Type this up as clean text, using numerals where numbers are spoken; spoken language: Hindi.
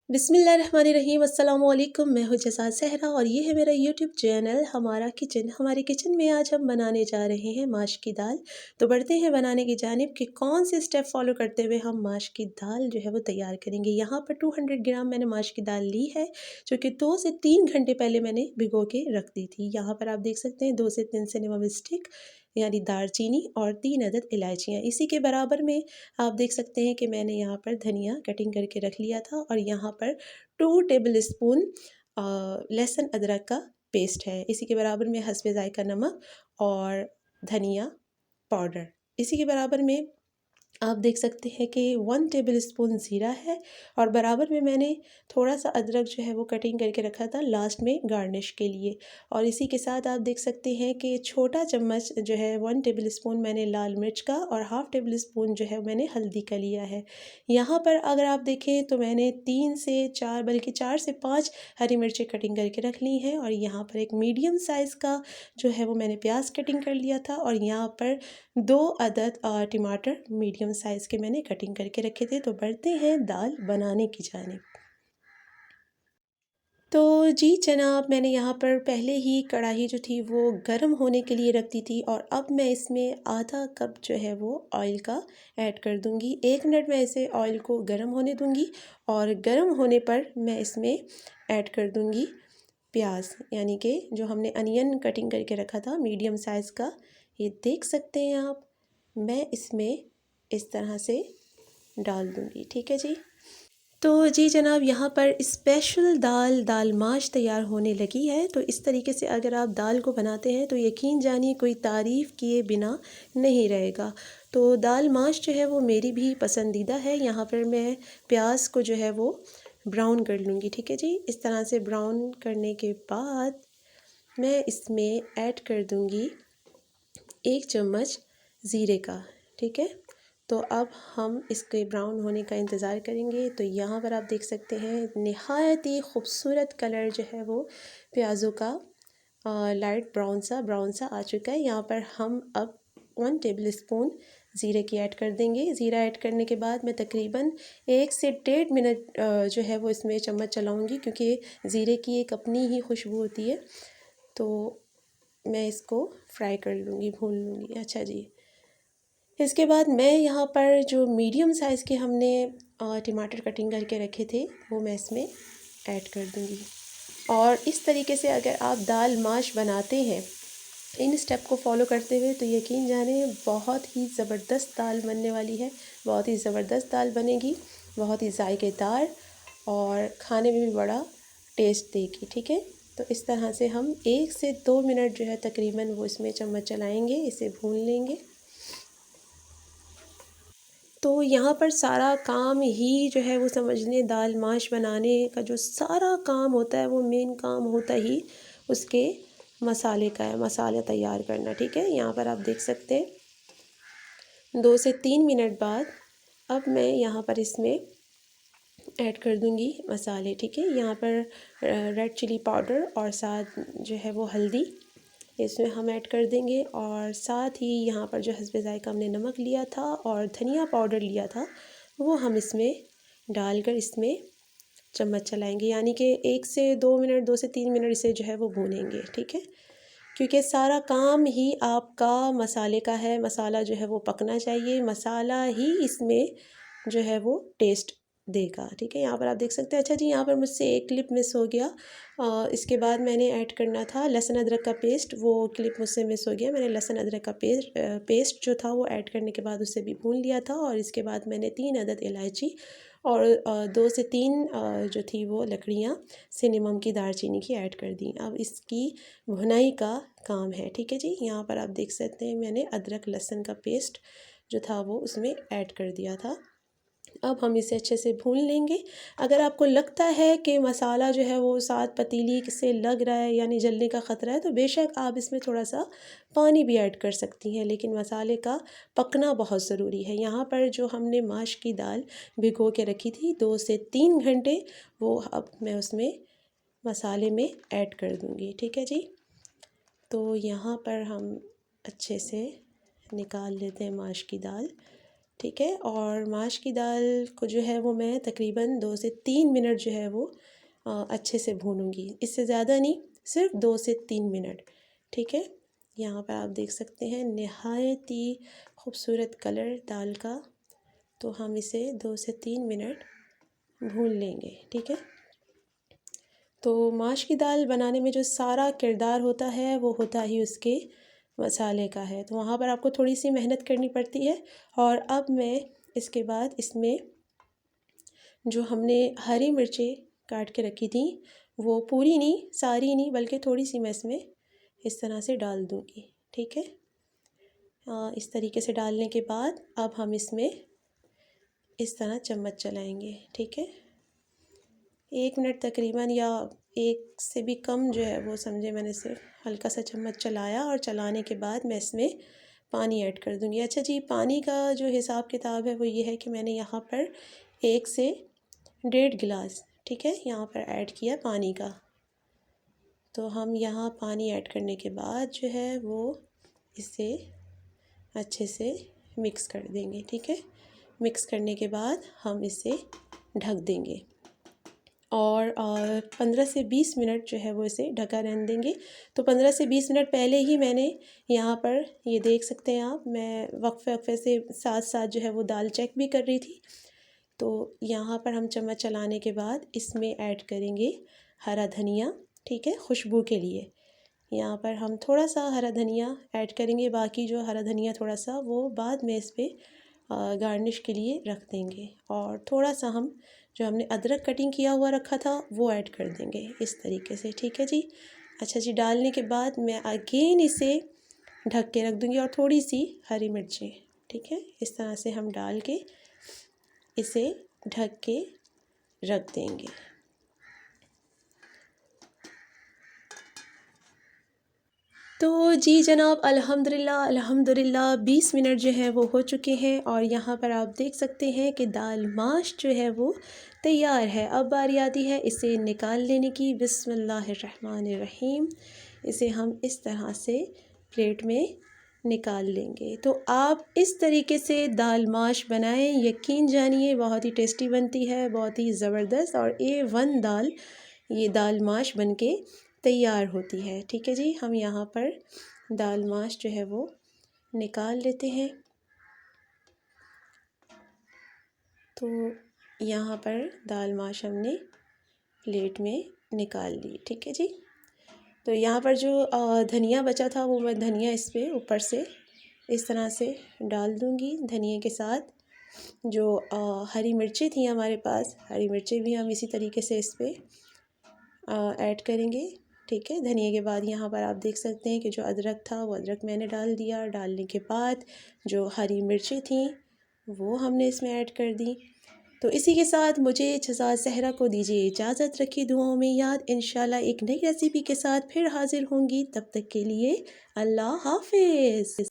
बिस्मिल्लाहिर्रहमानिर्रहीम अस्सलाम वालेकुम। मैं हूँ जज़ा सहरा और ये है मेरा यूट्यूब चैनल हमारा किचन। हमारे किचन में आज हम बनाने जा रहे हैं माश की दाल। तो बढ़ते हैं बनाने की जानिब कि कौन से स्टेप फॉलो करते हुए हम माश की दाल जो है वो तैयार करेंगे। यहाँ पर 200 ग्राम मैंने माश की दाल ली है, जो कि 2 से 3 घंटे पहले मैंने भिगो के रख दी थी। यहाँ पर आप देख सकते हैं 2 से 3 सिनेमा स्टिक यानी दालचीनी और 3 अदद इलायचियाँ। इसी के बराबर में आप देख सकते हैं कि मैंने यहाँ पर धनिया कटिंग करके रख लिया था और यहाँ पर 2 टेबल स्पून लहसुन अदरक का पेस्ट है। इसी के बराबर में हस्बे ज़ायका नमक और धनिया पाउडर। इसी के बराबर में आप देख सकते हैं कि 1 टेबल स्पून ज़ीरा है और बराबर में मैंने थोड़ा सा अदरक जो है वो कटिंग करके रखा था लास्ट में गार्निश के लिए। और इसी के साथ आप देख सकते हैं कि छोटा चम्मच जो है 1 टेबल स्पून मैंने लाल मिर्च का और हाफ़ टेबल स्पून जो है मैंने हल्दी का लिया है। यहाँ पर अगर आप देखें तो मैंने 3 से 4 बल्कि 4 से 5 हरी मिर्चें कटिंग करके रख ली हैं और यहाँ पर एक मीडियम साइज़ का जो है वो मैंने प्याज कटिंग कर लिया था और यहाँ पर 2 अदद टमाटर मीडियम साइज़ के मैंने कटिंग करके रखे थे। तो बढ़ते हैं दाल बनाने की जानिब। तो जी जनाब, मैंने यहाँ पर पहले ही कढ़ाई जो थी वो गर्म होने के लिए रख दी थी और अब मैं इसमें आधा कप जो है वो ऑयल का ऐड कर दूँगी। 1 मिनट मैं इसे ऑयल को गर्म होने दूँगी और गर्म होने पर मैं इसमें ऐड कर दूँगी प्याज, यानी कि जो हमने अनियन कटिंग करके रखा था मीडियम साइज़ का। ये देख सकते हैं आप, मैं इसमें इस तरह से डाल दूँगी। ठीक है जी। तो जी जनाब, यहाँ पर स्पेशल दाल माश तैयार होने लगी है। तो इस तरीके से अगर आप दाल को बनाते हैं तो यकीन जानिए कोई तारीफ़ किए बिना नहीं रहेगा। तो दाल माश जो है वो मेरी भी पसंदीदा है। यहाँ पर मैं प्याज को जो है वो ब्राउन कर लूँगी। ठीक है जी। इस तरह से ब्राउन करने के बाद मैं इसमें ऐड कर दूँगी 1 चम्मच ज़ीरे का। ठीक है। तो अब हम इसके ब्राउन होने का इंतज़ार करेंगे। तो यहाँ पर आप देख सकते हैं निहायत ही खूबसूरत कलर जो है वो प्याज़ों का लाइट ब्राउन सा आ चुका है। यहाँ पर हम अब 1 टेबल स्पून ज़ीरे की ऐड कर देंगे। ज़ीरा ऐड करने के बाद मैं तकरीबन 1 से 1.5 मिनट जो है वो इसमें चम्मच चलाऊँगी, क्योंकि ज़ीरे की एक अपनी ही खुशबू होती है। तो मैं इसको फ्राई कर लूँगी, भून लूँगी। अच्छा जी। इसके बाद मैं यहाँ पर जो मीडियम साइज़ के हमने टमाटर कटिंग करके रखे थे वो मैं इसमें ऐड कर दूँगी। और इस तरीके से अगर आप दाल माश बनाते हैं इन स्टेप को फॉलो करते हुए तो यकीन जाने बहुत ही ज़बरदस्त दाल बनने वाली है। बहुत ही ज़बरदस्त दाल बनेगी, बहुत ही जायकेदार और खाने में भी बड़ा टेस्ट देगी। ठीक है। तो इस तरह से हम 1 से 2 मिनट जो है तकरीबन वो इसमें चम्मच चलाएँगे, इसे भून लेंगे। तो यहाँ पर सारा काम ही जो है वो समझ लें, दाल माश बनाने का जो सारा काम होता है वो मेन काम होता ही उसके मसाले का है, मसाले तैयार करना। ठीक है। यहाँ पर आप देख सकते हैं 2 से 3 मिनट बाद अब मैं यहाँ पर इसमें ऐड कर दूँगी मसाले। ठीक है। यहाँ पर रेड चिली पाउडर और साथ जो है वो हल्दी इसमें हम ऐड कर देंगे और साथ ही यहाँ पर जो हस्बे ज़ायका हमने नमक लिया था और धनिया पाउडर लिया था वो हम इसमें डालकर इसमें चम्मच चलाएंगे, यानी कि 1 से 2 मिनट 2 से 3 मिनट इसे जो है वो भूनेंगे। ठीक है। क्योंकि सारा काम ही आपका मसाले का है, मसाला जो है वो पकना चाहिए, मसाला ही इसमें जो है वो टेस्ट देगा। ठीक है। यहाँ पर आप देख सकते हैं। अच्छा जी, यहाँ पर मुझसे एक क्लिप मिस हो गया। इसके बाद मैंने ऐड करना था लहसुन अदरक का पेस्ट, वो क्लिप मुझसे मिस हो गया। मैंने लहसुन अदरक का पेस्ट जो था वो ऐड करने के बाद उसे भी भून लिया था और इसके बाद मैंने 3 अदद इलायची और 2 से 3 जो थी वो लकड़ियाँ सिनेमम की दालचीनी की ऐड कर दी। अब इसकी भुनाई का काम है। ठीक है जी। यहाँ पर आप देख सकते हैं मैंने अदरक लहसुन का पेस्ट जो था वो उसमें ऐड कर दिया था। अब हम इसे अच्छे से भून लेंगे। अगर आपको लगता है कि मसाला जो है वो साथ पतीली से लग रहा है यानी जलने का ख़तरा है तो बेशक आप इसमें थोड़ा सा पानी भी ऐड कर सकती हैं, लेकिन मसाले का पकना बहुत ज़रूरी है। यहाँ पर जो हमने माश की दाल भिगो के रखी थी 2 से 3 घंटे, वो अब मैं उसमें मसाले में ऐड कर दूँगी। ठीक है जी। तो यहाँ पर हम अच्छे से निकाल लेते हैं माश की दाल। ठीक है। और माश की दाल को जो है वो मैं तकरीबन 2 से 3 मिनट जो है वो अच्छे से भूनूंगी, इससे ज़्यादा नहीं, सिर्फ 2 से 3 मिनट। ठीक है। यहाँ पर आप देख सकते हैं नहायत ही खूबसूरत कलर दाल का। तो हम इसे 2 से 3 मिनट भून लेंगे। ठीक है। तो माश की दाल बनाने में जो सारा किरदार होता है वो होता ही उसके मसाले का है, तो वहाँ पर आपको थोड़ी सी मेहनत करनी पड़ती है। और अब मैं इसके बाद इसमें जो हमने हरी मिर्चें काट के रखी थी, वो पूरी नहीं, सारी नहीं, बल्कि थोड़ी सी मैं इसमें इस तरह से डाल दूँगी। ठीक है। इस तरीके से डालने के बाद अब हम इसमें इस तरह चम्मच चलाएंगे। ठीक है। 1 मिनट तकरीबन, या 1 से भी कम जो है वो समझे, मैंने सिर्फ हल्का सा चम्मच चलाया और चलाने के बाद मैं इसमें पानी ऐड कर दूँगी। अच्छा जी, पानी का जो हिसाब किताब है वो ये है कि मैंने यहाँ पर 1 से 1.5 गिलास, ठीक है, यहाँ पर ऐड किया पानी का। तो हम यहाँ पानी ऐड करने के बाद जो है वो इसे अच्छे से मिक्स कर देंगे। ठीक है। मिक्स करने के बाद हम इसे ढक देंगे और 15 से 20 मिनट जो है वो इसे ढका रहने देंगे। तो 15 से 20 मिनट पहले ही मैंने यहाँ पर ये देख सकते हैं आप, मैं वक्फे वक्फे से साथ साथ जो है वो दाल चेक भी कर रही थी। तो यहाँ पर हम चम्मच चलाने के बाद इसमें ऐड करेंगे हरा धनिया। ठीक है, खुशबू के लिए यहाँ पर हम थोड़ा सा हरा धनिया ऐड करेंगे, बाकी जो हरा धनिया थोड़ा सा वो बाद में इस पर गार्निश के लिए रख देंगे। और थोड़ा सा हम जो हमने अदरक कटिंग किया हुआ रखा था वो ऐड कर देंगे इस तरीके से। ठीक है जी। अच्छा जी, डालने के बाद मैं अगेन इसे ढक के रख दूँगी और थोड़ी सी हरी मिर्चें, ठीक है, इस तरह से हम डाल के इसे ढक के रख देंगे। तो जी जनाब, अल्हम्दुलिल्लाह अल्हम्दुलिल्लाह 20 मिनट जो है वो हो चुके हैं और यहाँ पर आप देख सकते हैं कि दाल माश जो है वो तैयार है। अब बारी आती है इसे निकाल लेने की। बिस्मिल्लाहिर्रहमानिर्रहीम। इसे हम इस तरह से प्लेट में निकाल लेंगे। तो आप इस तरीके से दाल माश बनाएं, यकीन जानिए बहुत ही टेस्टी बनती है, बहुत ही ज़बरदस्त और A1 दाल, ये दाल माश बनके तैयार होती है। ठीक है जी। हम यहाँ पर दाल माश जो है वो निकाल लेते हैं। तो यहाँ पर दाल माश हमने प्लेट में निकाल ली। ठीक है जी। तो यहाँ पर जो धनिया बचा था वो मैं धनिया इस पर ऊपर से इस तरह से डाल दूँगी। धनिया के साथ जो हरी मिर्चें थी हमारे पास, हरी मिर्चें भी हम इसी तरीके से इस पर ऐड करेंगे। ठीक है। धनिया के बाद यहाँ पर आप देख सकते हैं कि जो अदरक था वो अदरक मैंने डाल दिया। डालने के बाद जो हरी मिर्चें थी वो हमने इसमें ऐड कर दी। तो इसी के साथ मुझे शहज़ाद सहरा को दीजिए इजाज़त। रखिए दुआओं में याद। इंशाल्लाह एक नई रेसिपी के साथ फिर हाजिर होंगी। तब तक के लिए अल्लाह हाफ़िज़।